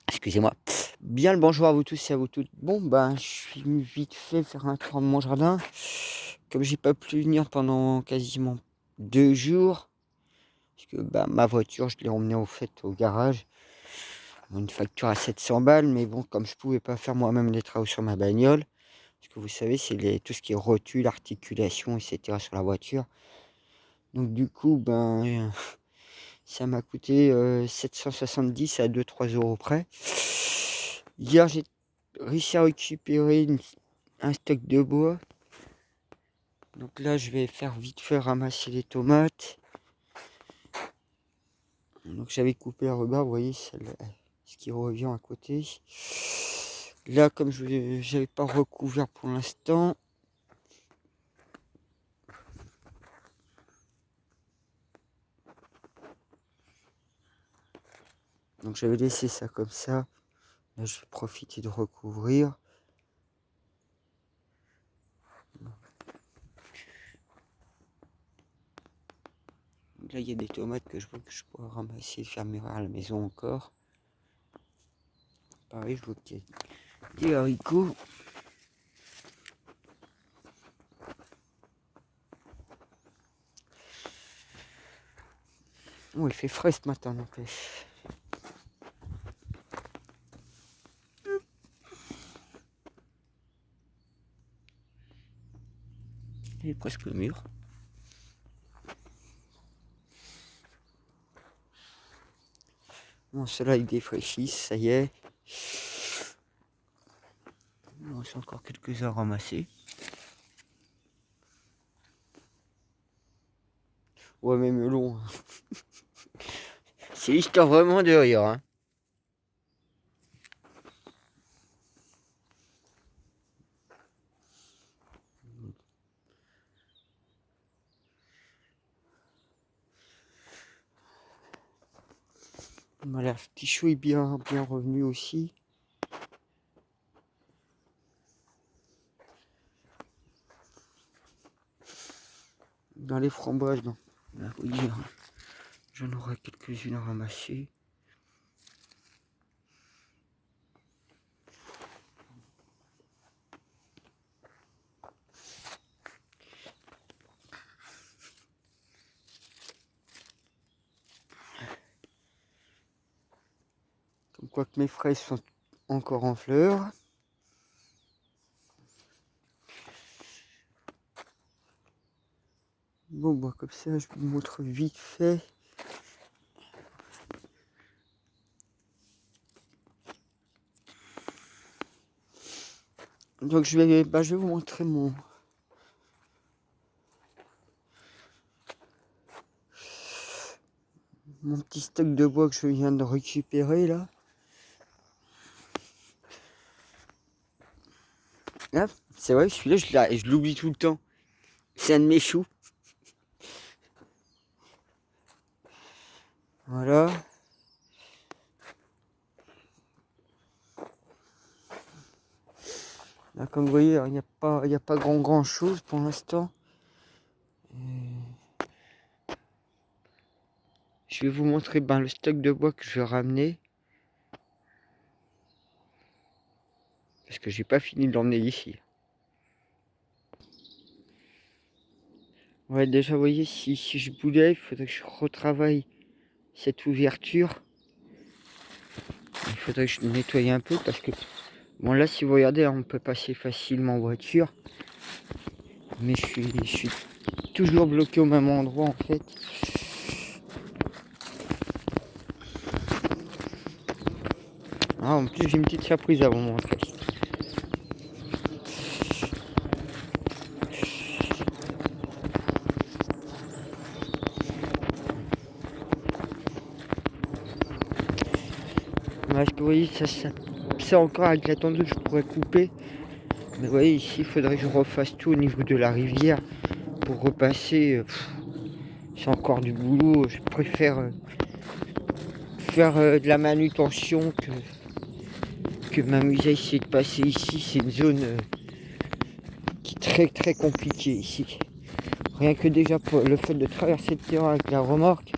Excusez-moi. Bien le bonjour à vous tous et à vous toutes. Bon, ben, je suis venu vite fait faire un tour de mon jardin. Comme j'ai pas pu venir pendant quasiment 2 jours, parce que bah, ma voiture, je l'ai emmenée au fait au garage. Une facture à 700 balles, mais bon, comme je pouvais pas faire moi-même les travaux sur ma bagnole, parce que vous savez, c'est tout ce qui est rotule, articulation, etc. sur la voiture. Donc du coup, ben, ça m'a coûté 770 à 2-3 € près. Hier, j'ai réussi à récupérer un stock de bois. Donc là, je vais faire vite fait ramasser les tomates. Donc j'avais coupé le rebord, vous voyez, ce qui revient à côté. Là, comme je n'avais pas recouvert pour l'instant, donc j'avais laissé ça comme ça. Là, je vais profiter de recouvrir. Donc là, il y a des tomates que je vois que je pourrais ramasser et faire mûrir à la maison encore. Pareil, je vois qu'il y a des haricots. Oh, il fait frais ce matin, n'empêche. Il est presque mûr. Bon, ceux-là, ils défraîchissent, ça y est. Il en reste encore quelques-uns à ramasser. Ouais, mais melon. C'est l'histoire vraiment de rire, hein. Voilà, petit chou est bien revenu aussi. Dans les framboises, non. Là, vous dire, j'en aurai quelques-unes à ramasser. Comme quoi que mes fraises sont encore en fleurs. Bon, bah, comme ça, je vous montre vite fait. Donc, je vais vous montrer mon petit stock de bois que je viens de récupérer là. Là, c'est vrai, celui-là, je l'oublie tout le temps. C'est un de mes choux. Voilà. Là, comme vous voyez, il n'y a pas grand chose pour l'instant. Je vais vous montrer le stock de bois que je vais ramener. Parce que j'ai pas fini de l'emmener ici. Ouais, déjà, vous voyez, si je voulais, il faudrait que je retravaille cette ouverture. Il faudrait que je nettoie un peu parce que... Bon, là, si vous regardez, on peut passer facilement en voiture. Mais je suis toujours bloqué au même endroit, en fait. Ah, en plus, j'ai une petite surprise à vous montrer. Parce que vous voyez, ça encore avec la tondeuse, je pourrais couper. Mais vous voyez, ici, il faudrait que je refasse tout au niveau de la rivière pour repasser. C'est encore du boulot. Je préfère faire de la manutention que m'amuser à essayer de passer ici. C'est une zone qui est très compliquée ici. Rien que déjà pour le fait de traverser le terrain avec la remorque,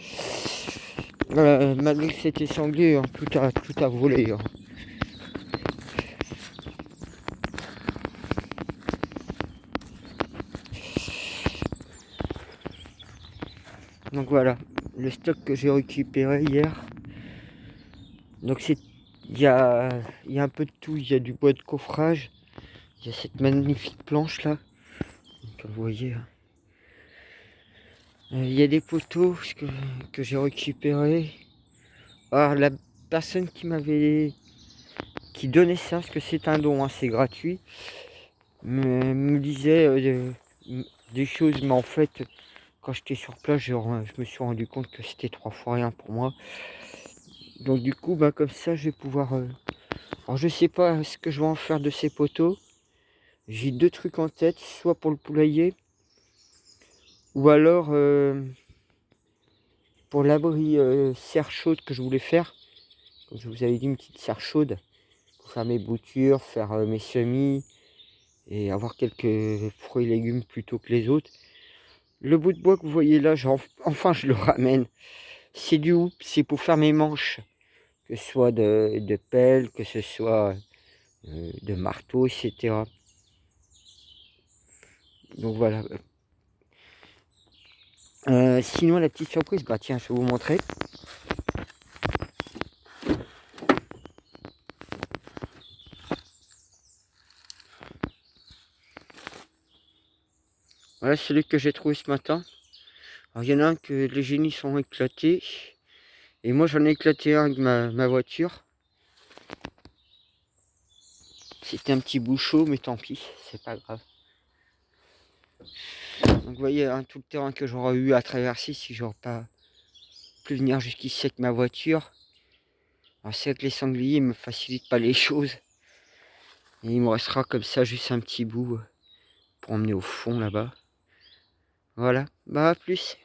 Malgré que c'était sanglier, hein, tout a volé. Hein. Donc voilà, le stock que j'ai récupéré hier. Donc il y a, il y a un peu de tout, il y a du bois de coffrage, il y a cette magnifique planche là, comme vous voyez. Hein. Il y a des poteaux que j'ai récupérés. Alors la personne qui donnait ça, parce que c'est un don, hein, c'est gratuit, me disait des choses, mais en fait, quand j'étais sur place, je me suis rendu compte que c'était 3 fois rien pour moi. Donc du coup, bah, comme ça, je vais pouvoir... Alors je sais pas ce que je vais en faire de ces poteaux. J'ai 2 trucs en tête, soit pour le poulailler, ou alors pour l'abri serre chaude que je voulais faire. Comme je vous avais dit, une petite serre chaude pour faire mes boutures, faire mes semis et avoir quelques fruits et légumes plutôt que les autres. Le bout de bois que vous voyez là, enfin je le ramène. C'est du hoop, c'est pour faire mes manches, que ce soit de pelle, que ce soit de marteau, etc. Donc voilà. Sinon la petite surprise, bah tiens, je vais vous montrer. Voilà celui que j'ai trouvé ce matin. Alors il y en a un que les génies sont éclatés. Et moi j'en ai éclaté un avec ma voiture. C'était un petit bout chaud, mais tant pis, c'est pas grave. Donc vous voyez hein, tout le terrain que j'aurais eu à traverser si j'aurais pas pu venir jusqu'ici avec ma voiture. Alors c'est que les sangliers me facilitent pas les choses. Et il me restera comme ça juste un petit bout pour emmener au fond là-bas. Voilà, bah à plus.